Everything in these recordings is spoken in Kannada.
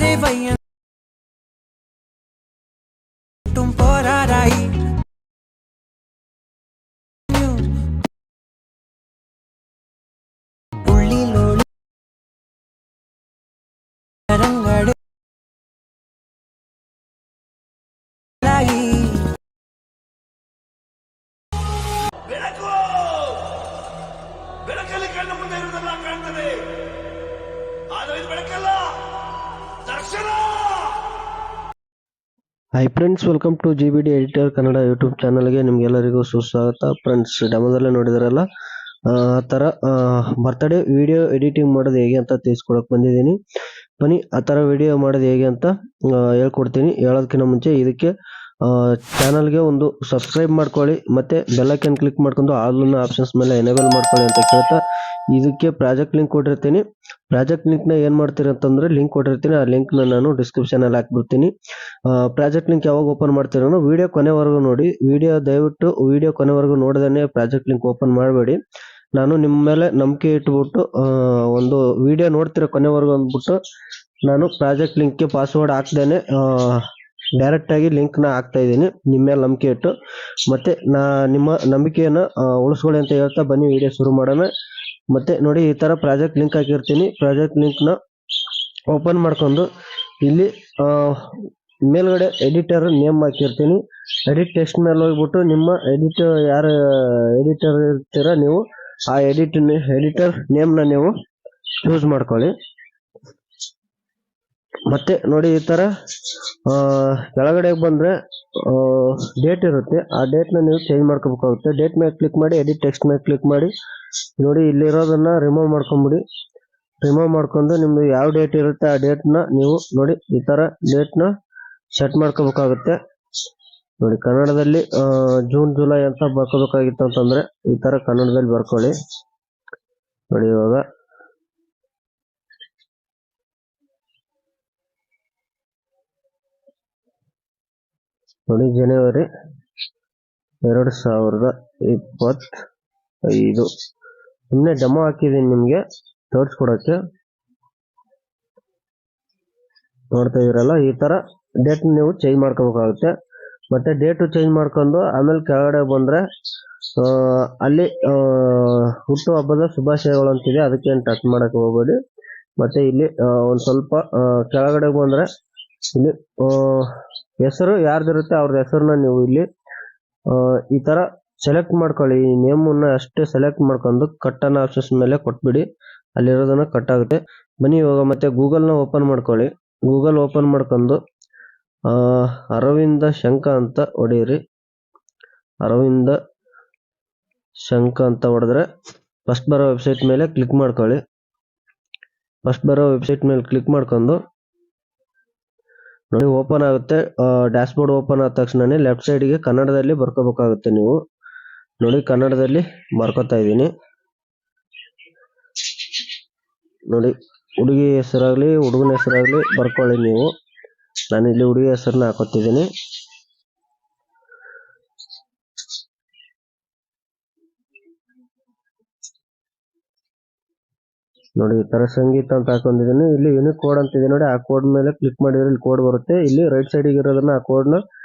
de vayan temporada ഉള്ളിലൊളി തരങ്ങളിൽ ಬೆಳಕಲ್ಲಿ ಕಣ್ಣು ಮುಂದೆ ಇರುವುದೆಲ್ಲ ಕಾಣ್ತದೆ, ಆದರೆ ಇದು ಬೆಳಕಲ್ಲ, ದರ್ಶನ. Hi friends, welcome to GBD editor Kannada YouTube ಚಾನಲ್ಗೆ ನಿಮ್ಗೆಲ್ಲರಿಗೂ ಸುಸ್ವಾಗತ. ಫ್ರೆಂಡ್ಸ್, ಡೆಮೋದಲ್ಲೇ ನೋಡಿದ್ರಲ್ಲ, ಆ ಥರ ಬರ್ತ್ಡೇ ವಿಡಿಯೋ ಎಡಿಟಿಂಗ್ ಮಾಡೋದು ಹೇಗೆ ಅಂತ ತಿಳಿಸ್ಕೊಡಕ್ಕೆ ಬಂದಿದ್ದೀನಿ. ಬನ್ನಿ ಆ ಥರ ವಿಡಿಯೋ ಮಾಡೋದು ಹೇಗೆ ಅಂತ ಹೇಳ್ಕೊಡ್ತೀನಿ. ಹೇಳೋದಕ್ಕಿಂತ ಮುಂಚೆ ಇದಕ್ಕೆ ಚಾನಲ್ಗೆ ಒಂದು ಸಬ್ಸ್ಕ್ರೈಬ್ ಮಾಡ್ಕೊಳ್ಳಿ, ಮತ್ತೆ ಬೆಲ್ ಐಕನ್ ಕ್ಲಿಕ್ ಮಾಡ್ಕೊಂಡು ಆಲ್ ಆಪ್ಷನ್ಸ್ ಮೇಲೆ ಎನೇಬಲ್ ಮಾಡ್ಕೊಳ್ಳಿ ಅಂತ ಕೇಳ್ತಾ, ಇದಕ್ಕೆ ಪ್ರಾಜೆಕ್ಟ್ ಲಿಂಕ್ ಕೊಟ್ಟಿರ್ತೀನಿ. ಪ್ರಾಜೆಕ್ಟ್ ಲಿಂಕ್ನ ಏನು ಮಾಡ್ತೀರಿ ಅಂತಂದರೆ, ಲಿಂಕ್ ಕೊಟ್ಟಿರ್ತೀನಿ, ಆ ಲಿಂಕ್ನ ನಾನು ಡಿಸ್ಕ್ರಿಪ್ಷನಲ್ಲಿ ಹಾಕ್ಬಿಡ್ತೀನಿ. ಪ್ರಾಜೆಕ್ಟ್ ಲಿಂಕ್ ಯಾವಾಗ ಓಪನ್ ಮಾಡ್ತೀರೋ ವಿಡಿಯೋ ಕೊನೆವರೆಗೂ ನೋಡಿ. ದಯವಿಟ್ಟು ವಿಡಿಯೋ ಕೊನೆವರೆಗೂ ನೋಡ್ದೇ ಪ್ರಾಜೆಕ್ಟ್ ಲಿಂಕ್ ಓಪನ್ ಮಾಡಬೇಡಿ. ನಾನು ನಿಮ್ಮ ಮೇಲೆ ನಂಬಿಕೆ ಇಟ್ಬಿಟ್ಟು ಒಂದು ವಿಡಿಯೋ ನೋಡ್ತಿರೋ ಕೊನೆವರೆಗೂ ಅಂದ್ಬಿಟ್ಟು ನಾನು ಪ್ರಾಜೆಕ್ಟ್ ಲಿಂಕ್ಗೆ ಪಾಸ್ವರ್ಡ್ ಹಾಕ್ದೇನೆ ಡೈರೆಕ್ಟಾಗಿ ಲಿಂಕ್ನ ಹಾಕ್ತಾ ಇದ್ದೀನಿ, ನಿಮ್ಮ ಮೇಲೆ ನಂಬಿಕೆ ಇಟ್ಟು. ಮತ್ತು ನಿಮ್ಮ ನಂಬಿಕೆಯನ್ನು ಉಳಿಸ್ಕೊಳ್ಳಿ ಅಂತ ಹೇಳ್ತಾ ಬನ್ನಿ ವಿಡಿಯೋ ಶುರು ಮಾಡೋಣ. ಮತ್ತೆ ನೋಡಿ, ಈ ಥರ ಪ್ರಾಜೆಕ್ಟ್ ಲಿಂಕ್ ಹಾಕಿರ್ತೀನಿ. ಪ್ರಾಜೆಕ್ಟ್ ಲಿಂಕ್ನ ಓಪನ್ ಮಾಡ್ಕೊಂಡು ಇಲ್ಲಿ ಮೇಲ್ಗಡೆ ಎಡಿಟರ್ ನೇಮ್ ಹಾಕಿರ್ತೀನಿ. ಎಡಿಟ್ ಟೆಕ್ಸ್ಟ್ ಮೇಲೆ ಹೋಗ್ಬಿಟ್ಟು ನಿಮ್ಮ ಯಾರು ಎಡಿಟರ್ ಇರ್ತೀರ ನೀವು ಆ ಎಡಿಟರ್ ನೇಮ್ನ ನೀವು ಚೂಸ್ ಮಾಡ್ಕೊಳ್ಳಿ. ಮತ್ತೆ ನೋಡಿ, ಈ ಥರ ಕೆಳಗಡೆ ಬಂದರೆ ಡೇಟ್ ಇರುತ್ತೆ, ಆ ಡೇಟ್ನ ನೀವು ಚೇಂಜ್ ಮಾಡ್ಕೋಬೇಕಾಗುತ್ತೆ. ಡೇಟ್ ಮೇಲೆ ಕ್ಲಿಕ್ ಮಾಡಿ, ಎಡಿಟ್ ಟೆಕ್ಸ್ಟ್ ಮೇಲೆ ಕ್ಲಿಕ್ ಮಾಡಿ. ನೋಡಿ, ಇಲ್ಲಿರೋದನ್ನ ರಿಮೂವ್ ಮಾಡ್ಕೊಂಬಿಡಿ. ರಿಮೂವ್ ಮಾಡ್ಕೊಂಡು ನಿಮ್ದು ಯಾವ ಡೇಟ್ ಇರುತ್ತೆ ಆ ಡೇಟ್ನ ನೀವು ನೋಡಿ ಈ ಥರ ಡೇಟ್ನ ಸೆಟ್ ಮಾಡ್ಕೋಬೇಕಾಗುತ್ತೆ. ನೋಡಿ, ಕನ್ನಡದಲ್ಲಿ ಜೂನ್ ಜುಲೈ ಅಂತ ಬರ್ಕೋಬೇಕಾಗಿತ್ತು ಅಂತಂದ್ರೆ ಈ ಥರ ಕನ್ನಡದಲ್ಲಿ ಬರ್ಕೊಳ್ಳಿ. ನೋಡಿ, ಇವಾಗ ನೋಡಿ, ಜನವರಿ 2025 ಸುಮ್ಮನೆ ಡೆಮೋ ಹಾಕಿದ್ದೀನಿ ನಿಮಗೆ ತೋರಿಸ್ಕೊಡಕ್ಕೆ. ನೋಡ್ತಾ ಇದ್ರಲ್ಲ, ಈ ಥರ ಡೇಟ್ ನೀವು ಚೇಂಜ್ ಮಾಡ್ಕೋಬೇಕಾಗುತ್ತೆ. ಮತ್ತೆ ಡೇಟು ಚೇಂಜ್ ಮಾಡ್ಕೊಂಡು ಆಮೇಲೆ ಕೆಳಗಡೆ ಬಂದರೆ ಅಲ್ಲಿ ಹುಟ್ಟು ಹಬ್ಬದ ಶುಭಾಶಯಗಳು ಅಂತಿದೆ, ಅದಕ್ಕೇನು ಟಚ್ ಮಾಡೋಕ್ಕೆ ಹೋಗ್ಬೇಡಿ. ಮತ್ತು ಇಲ್ಲಿ ಒಂದು ಸ್ವಲ್ಪ ಕೆಳಗಡೆ ಬಂದರೆ ಇಲ್ಲಿ ಹೆಸರು ಯಾರ್ದಿರುತ್ತೆ ಅವ್ರದ್ದು ಹೆಸರನ್ನ ನೀವು ಇಲ್ಲಿ ಈ ಥರ ಸೆಲೆಕ್ಟ್ ಮಾಡ್ಕೊಳ್ಳಿ. ಈ ನೇಮನ್ನು ಅಷ್ಟೇ ಸೆಲೆಕ್ಟ್ ಮಾಡ್ಕೊಂಡು ಕಟ್ ಅನ್ನೋ ಆಪ್ಷನ್ಸ್ ಮೇಲೆ ಕೊಟ್ಬಿಡಿ, ಅಲ್ಲಿರೋದನ್ನ ಕಟ್ ಆಗುತ್ತೆ. ಬನ್ನಿ ಇವಾಗ ಮತ್ತೆ ಗೂಗಲ್ನ ಓಪನ್ ಮಾಡ್ಕೊಳ್ಳಿ. ಗೂಗಲ್ ಓಪನ್ ಮಾಡ್ಕೊಂಡು ಅರವಿಂದ ಶಂಕ ಅಂತ ಹೊಡೀರಿ. ಅರವಿಂದ ಶಂಕ ಅಂತ ಹೊಡೆದ್ರೆ ಫಸ್ಟ್ ಬರೋ ವೆಬ್ಸೈಟ್ ಮೇಲೆ ಕ್ಲಿಕ್ ಮಾಡ್ಕೊಳ್ಳಿ. ಫಸ್ಟ್ ಬರೋ ವೆಬ್ಸೈಟ್ ಮೇಲೆ ಕ್ಲಿಕ್ ಮಾಡ್ಕೊಂಡು ನೋಡಿ ಓಪನ್ ಆಗುತ್ತೆ. ಡ್ಯಾಶ್ಬೋರ್ಡ್ ಓಪನ್ ಆದ ತಕ್ಷಣ ಲೆಫ್ಟ್ ಸೈಡ್ಗೆ ಕನ್ನಡದಲ್ಲಿ ಬರ್ಕೋಬೇಕಾಗುತ್ತೆ. ನೀವು ನೋಡಿ, ಕನ್ನಡದಲ್ಲಿ ಬರ್ಕೋತಾ ಇದ್ದೀನಿ. ನೋಡಿ, ಹುಡುಗಿ ಹೆಸರಾಗ್ಲಿ ಹುಡುಗನ ಹೆಸರಾಗ್ಲಿ ಬರ್ಕೊಳ್ಳಿ ನೀವು. ನಾನು ಇಲ್ಲಿ ಹುಡುಗಿ ಹೆಸರನ್ನ ಹಾಕೋತಿದ್ದೀನಿ. ನೋಡಿ, ಈ ತರ ಸಂಗೀತ ಅಂತ ಹಾಕೊಂಡಿದ್ದೀನಿ. ಇಲ್ಲಿ ಯೂನಿಕ್ ಕೋಡ್ ಅಂತಿದೆ ನೋಡಿ, ಆ ಕೋಡ್ ಮೇಲೆ ಕ್ಲಿಕ್ ಮಾಡಿದ್ರೆ ಇಲ್ಲಿ ಕೋಡ್ ಬರುತ್ತೆ. ಇಲ್ಲಿ ರೈಟ್ ಸೈಡಿಗೆ ಇರೋದನ್ನ ಆ ಕೋಡ್ನ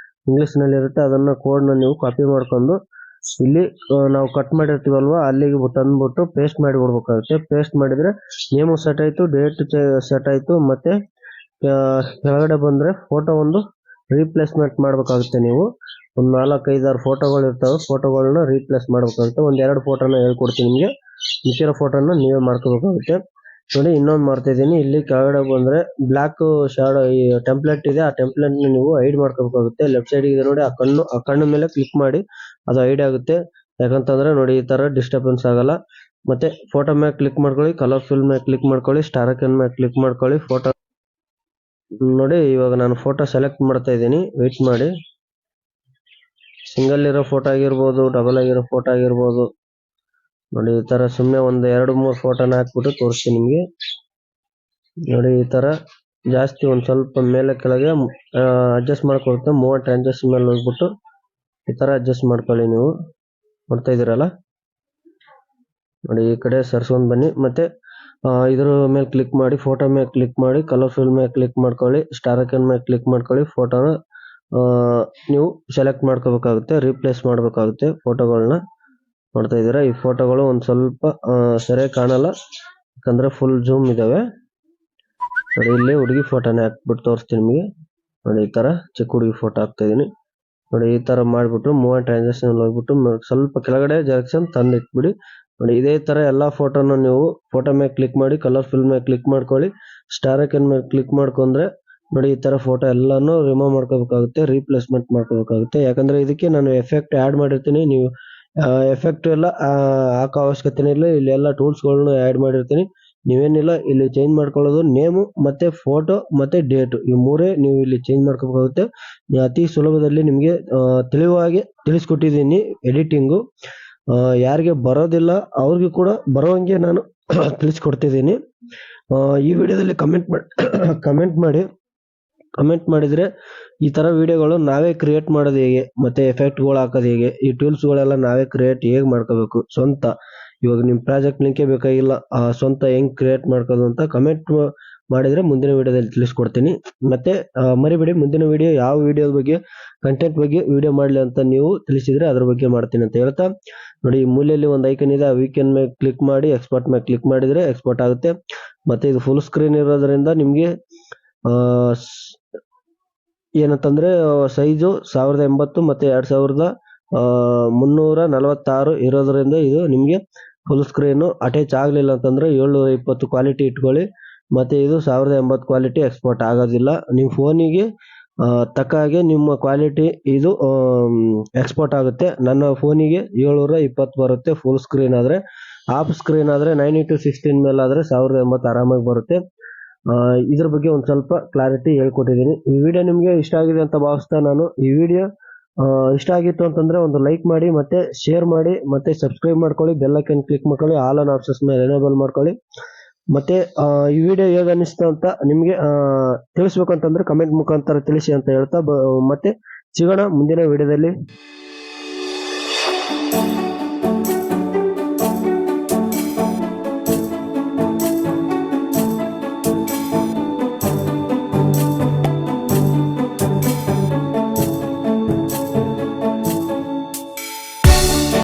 ಇಂಗ್ಲಿಷ್ ನಲ್ಲಿ ಇರುತ್ತೆ, ಅದನ್ನ ಕೋಡ್ನ ನೀವು ಕಾಪಿ ಮಾಡ್ಕೊಂಡು ಇಲ್ಲಿ ನಾವು ಕಟ್ ಮಾಡಿರ್ತೀವಲ್ವಾ ಅಲ್ಲಿಗೆ ತಂದ್ಬಿಟ್ಟು ಪೇಸ್ಟ್ ಮಾಡಿ ಬಿಡ್ಬೇಕಾಗುತ್ತೆ. ಪೇಸ್ಟ್ ಮಾಡಿದ್ರೆ ನೇಮು ಸೆಟ್ ಆಯ್ತು, ಡೇಟ್ ಸೆಟ್ ಆಯ್ತು. ಮತ್ತೆ ಕೆಳಗಡೆ ಬಂದ್ರೆ ಫೋಟೋ ಒಂದು ರೀಪ್ಲೇಸ್ಮೆಂಟ್ ಮಾಡ್ಬೇಕಾಗುತ್ತೆ. ನೀವು ಒಂದು 4-5-6 ಫೋಟೋಗಳು ಇರ್ತಾವೆ, ಫೋಟೋಗಳನ್ನ ರೀಪ್ಲೇಸ್ ಮಾಡ್ಬೇಕಾಗುತ್ತೆ. ಒಂದೆರಡು ಫೋಟೋನ ಹೇಳ್ಕೊಡ್ತೀನಿ ನಿಮಗೆ, ಮಿಕ್ಕಿರೋ ಫೋಟೋನ ನೀವೇ ಮಾಡ್ಕೋಬೇಕಾಗುತ್ತೆ. ನೋಡಿ, ಇನ್ನೊಂದು ಮಾಡ್ತಿದ್ದೀನಿ. ಇಲ್ಲಿ ಕೆಳಗಡೆ ಬಂದ್ರೆ ಬ್ಲಾಕ್ ಶಾಡೋ ಈ ಟೆಂಪ್ಲೇಟ್ ಇದೆ, ಆ ಟೆಂಪ್ಲೇಟ್ ನೀವು ಹೈಡ್ ಮಾಡ್ಕೋಬೇಕಾಗುತ್ತೆ. ಲೆಫ್ಟ್ ಸೈಡ್ ಇದೆ ನೋಡಿ, ಆ ಕಣ್ಣು ಮೇಲೆ ಕ್ಲಿಕ್ ಮಾಡಿ ಅದು ಹೈಡ್ ಆಗುತ್ತೆ. ಯಾಕಂತಂದ್ರೆ ನೋಡಿ, ಈ ತರ ಡಿಸ್ಟರ್ಬೆನ್ಸ್ ಆಗಲ್ಲ. ಮತ್ತೆ ಫೋಟೋ ಮೇಲೆ ಕ್ಲಿಕ್ ಮಾಡ್ಕೊಳ್ಳಿ, ಕಲರ್ ಫಿಲ್ ಮೇಲೆ ಕ್ಲಿಕ್ ಮಾಡ್ಕೊಳ್ಳಿ, ಸ್ಟಾರ್ ಐಕಾನ್ ಮೇಲೆ ಕ್ಲಿಕ್ ಮಾಡ್ಕೊಳ್ಳಿ. ಫೋಟೋ ನೋಡಿ, ಇವಾಗ ನಾನು ಫೋಟೋ ಸೆಲೆಕ್ಟ್ ಮಾಡ್ತಾ ಇದ್ದೀನಿ. ವೆಯ್ಟ್ ಮಾಡಿ. ಸಿಂಗಲ್ ಇರೋ ಫೋಟೋ ಆಗಿರ್ಬೋದು, ಡಬಲ್ ಆಗಿರೋ ಫೋಟೋ ಆಗಿರ್ಬೋದು. ನೋಡಿ, ಈ ತರ ಸುಮ್ಮನೆ ಒಂದು 2-3 ಫೋಟೋನ ಹಾಕ್ಬಿಟ್ಟು ತೋರಿಸ್ತೀನಿ ನಿಮಗೆ. ನೋಡಿ, ಈ ತರ ಜಾಸ್ತಿ ಒಂದು ಸ್ವಲ್ಪ ಮೇಲೆ ಕೆಳಗೆ ಅಡ್ಜಸ್ಟ್ ಮಾಡ್ಕೊಳುತ್ತೆ. ಮೂವ್ ಟ್ರಾನ್ಸಾಕ್ಷನ್ ಮೇಲೆ ಹೋಗ್ಬಿಟ್ಟು ಈ ತರ ಅಡ್ಜಸ್ಟ್ ಮಾಡ್ಕೊಳ್ಳಿ. ನೀವು ನೋಡ್ತಾ ಇದ್ದೀರಲ್ಲ, ನೋಡಿ ಈ ಕಡೆ ಸರ್ಸ್ಕೊಂಡ್ ಬನ್ನಿ. ಮತ್ತೆ ಇದ್ರ ಮೇಲೆ ಕ್ಲಿಕ್ ಮಾಡಿ, ಫೋಟೋ ಮೇಲೆ ಕ್ಲಿಕ್ ಮಾಡಿ, ಕಲರ್ ಫಿಲ್ ಮೇಲೆ ಕ್ಲಿಕ್ ಮಾಡ್ಕೊಳ್ಳಿ, ಸ್ಟಾರ್ ಐಕಾನ್ ಮೇಲೆ ಕ್ಲಿಕ್ ಮಾಡ್ಕೊಳ್ಳಿ. ಫೋಟೋನ ನೀವು ಸೆಲೆಕ್ಟ್ ಮಾಡ್ಕೋಬೇಕಾಗುತ್ತೆ, ರೀಪ್ಲೇಸ್ ಮಾಡಬೇಕಾಗುತ್ತೆ. ಫೋಟೋಗಳನ್ನ ನೋಡ್ತಾ ಇದ್ದೀರಾ, ಈ ಫೋಟೋಗಳು ಒಂದು ಸ್ವಲ್ಪ ಸರಿಯಾಗಿ ಕಾಣಲ್ಲ, ಯಾಕಂದ್ರೆ ಫುಲ್ ಜೂಮ್ ಇದಾವೆ. ನೋಡಿ, ಇಲ್ಲಿ ಹುಡುಗಿ ಫೋಟೋನೇ ಹಾಕ್ಬಿಟ್ಟು ತೋರಿಸ್ತೀನಿ ನಿಮಗೆ. ನೋಡಿ, ಈ ತರ ಚಿಕ್ಕ ಹುಡುಗಿ ಫೋಟೋ ಹಾಕ್ತಾ ಇದೀನಿ. ನೋಡಿ, ಈ ತರ ಮಾಡ್ಬಿಟ್ಟು ಮೂವ್ ಅಂಡ್ ಟ್ರಾನ್ಸಾಕ್ಷನ್ ಹೋಗ್ಬಿಟ್ಟು ಸ್ವಲ್ಪ ಕೆಳಗಡೆ ಜೆರೆಕ್ಷನ್ ತಂದು ಇಟ್ಬಿಡಿ. ನೋಡಿ, ಇದೇ ತರ ಎಲ್ಲಾ ಫೋಟೋನ ನೀವು ಫೋಟೋ ಮೇಲೆ ಕ್ಲಿಕ್ ಮಾಡಿ, ಕಲರ್ ಫಿಲ್ ಮೇಲೆ ಕ್ಲಿಕ್ ಮಾಡ್ಕೊಳ್ಳಿ, ಸ್ಟಾರ್ ಐಕಾನ್ ಮೇಲೆ ಕ್ಲಿಕ್ ಮಾಡ್ಕೊಂಡ್ರೆ ನೋಡಿ, ಈ ತರ ಫೋಟೋ ಎಲ್ಲಾನು ರಿಮೂವ್ ಮಾಡ್ಕೋಬೇಕಾಗುತ್ತೆ, ರೀಪ್ಲೇಸ್ಮೆಂಟ್ ಮಾಡ್ಕೋಬೇಕಾಗುತ್ತೆ. ಯಾಕಂದ್ರೆ ಇದಕ್ಕೆ ನಾನು ಎಫೆಕ್ಟ್ ಆಡ್ ಮಾಡಿರ್ತೀನಿ. ನೀವು ಎಫೆಕ್ಟ್ ಎಲ್ಲ ಹಾಕೋ ಅವಶ್ಯಕತೆ ಇಲ್ಲ. ಇಲ್ಲಿ ಎಲ್ಲ ಟೂಲ್ಸ್ಗಳನ್ನ ಆಡ್ ಮಾಡಿರ್ತೀನಿ. ನೀವೇನಿಲ್ಲ, ಇಲ್ಲಿ ಚೇಂಜ್ ಮಾಡ್ಕೊಳ್ಳೋದು ನೇಮು ಮತ್ತೆ ಫೋಟೋ ಮತ್ತೆ ಡೇಟ್, ಈ ಮೂರೇ ನೀವು ಇಲ್ಲಿ ಚೇಂಜ್ ಮಾಡ್ಕೋಬೇಕಾಗುತ್ತೆ. ಅತಿ ಸುಲಭದಲ್ಲಿ ನಿಮಗೆ ತಿಳಿವಾಗಿ ತಿಳಿಸ್ಕೊಟ್ಟಿದ್ದೀನಿ ಎಡಿಟಿಂಗು. ಯಾರಿಗೆ ಬರೋದಿಲ್ಲ ಅವ್ರಿಗೂ ಕೂಡ ಬರೋವಂಗೆ ನಾನು ತಿಳಿಸ್ಕೊಡ್ತಿದ್ದೀನಿ. ಈ ವಿಡಿಯೋದಲ್ಲಿ ಕಮೆಂಟ್ ಮಾಡಿದ್ರೆ ಈ ತರ ವಿಡಿಯೋಗಳು ನಾವೇ ಕ್ರಿಯೇಟ್ ಮಾಡೋದು ಹೇಗೆ, ಮತ್ತೆ ಎಫೆಕ್ಟ್ಗಳು ಹಾಕೋದು ಹೇಗೆ, ಈ ಟೂಲ್ಸ್ಗಳೆಲ್ಲ ನಾವೇ ಕ್ರಿಯೇಟ್ ಹೇಗೆ ಮಾಡ್ಕೋಬೇಕು ಸ್ವಂತ. ಇವಾಗ ನಿಮ್ ಪ್ರಾಜೆಕ್ಟ್ ಲಿಂಕೇ ಬೇಕಾಗಿಲ್ಲ, ಸ್ವಂತ ಹೆಂಗ್ ಕ್ರಿಯೇಟ್ ಮಾಡ್ಕೋದು ಅಂತ ಕಮೆಂಟ್ ಮಾಡಿದ್ರೆ ಮುಂದಿನ ವಿಡಿಯೋದಲ್ಲಿ ತಿಳಿಸ್ಕೊಡ್ತೀನಿ. ಮತ್ತೆ ಮರಿಬೇಡಿ, ಮುಂದಿನ ವಿಡಿಯೋ ಯಾವ ವಿಡಿಯೋದ ಬಗ್ಗೆ, ಕಂಟೆಂಟ್ ಬಗ್ಗೆ ವಿಡಿಯೋ ಮಾಡ್ಲಿ ಅಂತ ನೀವು ತಿಳಿಸಿದ್ರೆ ಅದ್ರ ಬಗ್ಗೆ ಮಾಡ್ತೀನಿ ಅಂತ ಹೇಳ್ತಾ, ನೋಡಿ ಈ ಮೂಲೆಯಲ್ಲಿ ಒಂದು ಐಕನ್ ಇದೆ, ಆ ವೀಕೆಂಡ್ ಮೇಲೆ ಕ್ಲಿಕ್ ಮಾಡಿ ಎಕ್ಸ್ಪೋರ್ಟ್ ಮೇಲೆ ಕ್ಲಿಕ್ ಮಾಡಿದ್ರೆ ಎಕ್ಸ್ಪೋರ್ಟ್ ಆಗುತ್ತೆ. ಮತ್ತೆ ಇದು ಫುಲ್ ಸ್ಕ್ರೀನ್ ಇರೋದ್ರಿಂದ ನಿಮ್ಗೆ ಏನಂತಂದ್ರೆ ಸೈಜು 1080 ಮತ್ತೆ 2346 ಇರೋದ್ರಿಂದ ಇದು ನಿಮ್ಗೆ ಫುಲ್ ಸ್ಕ್ರೀನ್ ಅಟ್ಯಾಚ್ ಆಗ್ಲಿಲ್ಲ ಅಂತಂದ್ರೆ 720 ಕ್ವಾಲಿಟಿ ಇಟ್ಕೊಳ್ಳಿ. ಮತ್ತೆ ಇದು 1080 ಕ್ವಾಲಿಟಿ ಎಕ್ಸ್ಪೋರ್ಟ್ ಆಗೋದಿಲ್ಲ. ನಿಮ್ ಫೋನಿಗೆ ತಕ್ಕ ಹಾಗೆ ನಿಮ್ಮ ಕ್ವಾಲಿಟಿ ಇದು ಎಕ್ಸ್ಪೋರ್ಟ್ ಆಗುತ್ತೆ. ನನ್ನ ಫೋನಿಗೆ 720 ಬರುತ್ತೆ ಫುಲ್ ಸ್ಕ್ರೀನ್ ಆದ್ರೆ. ಹಾಫ್ ಸ್ಕ್ರೀನ್ ಆದ್ರೆ 9:16 ಮೇಲೆ ಆದ್ರೆ 1080 ಆರಾಮಾಗಿ ಬರುತ್ತೆ. ಇದ್ರ ಬಗ್ಗೆ ಒಂದ್ ಸ್ವಲ್ಪ ಕ್ಲಾರಿಟಿ ಹೇಳ್ಕೊಟ್ಟಿದ್ದೀನಿ. ಈ ವಿಡಿಯೋ ನಿಮ್ಗೆ ಇಷ್ಟ ಆಗಿದೆ ಅಂತ ಭಾವಿಸ್ತಾ ನಾನು ಈ ವಿಡಿಯೋ ಇಷ್ಟ ಆಗಿತ್ತು ಅಂತಂದ್ರೆ ಒಂದು ಲೈಕ್ ಮಾಡಿ, ಮತ್ತೆ ಶೇರ್ ಮಾಡಿ, ಮತ್ತೆ ಸಬ್ಸ್ಕ್ರೈಬ್ ಮಾಡ್ಕೊಳ್ಳಿ, ಬೆಲ್ ಐಕಾನ್ ಕ್ಲಿಕ್ ಮಾಡ್ಕೊಳ್ಳಿ, ಆಲ್ ಆನ್ ಆಪ್ಷನ್ಸ್ ಮೇಲೆ ಎನೇಬಲ್ ಮಾಡ್ಕೊಳ್ಳಿ. ಮತ್ತೆ ಈ ವಿಡಿಯೋ ಹೇಗೆ ಅನಿಸ್ತು ಅಂತ ನಿಮ್ಗೆ ತಿಳಿಸ್ಬೇಕಂತಂದ್ರೆ ಕಮೆಂಟ್ ಮುಖಾಂತರ ತಿಳಿಸಿ ಅಂತ ಹೇಳ್ತಾ ಮತ್ತೆ ಸಿಗೋಣ ಮುಂದಿನ ವಿಡಿಯೋದಲ್ಲಿ.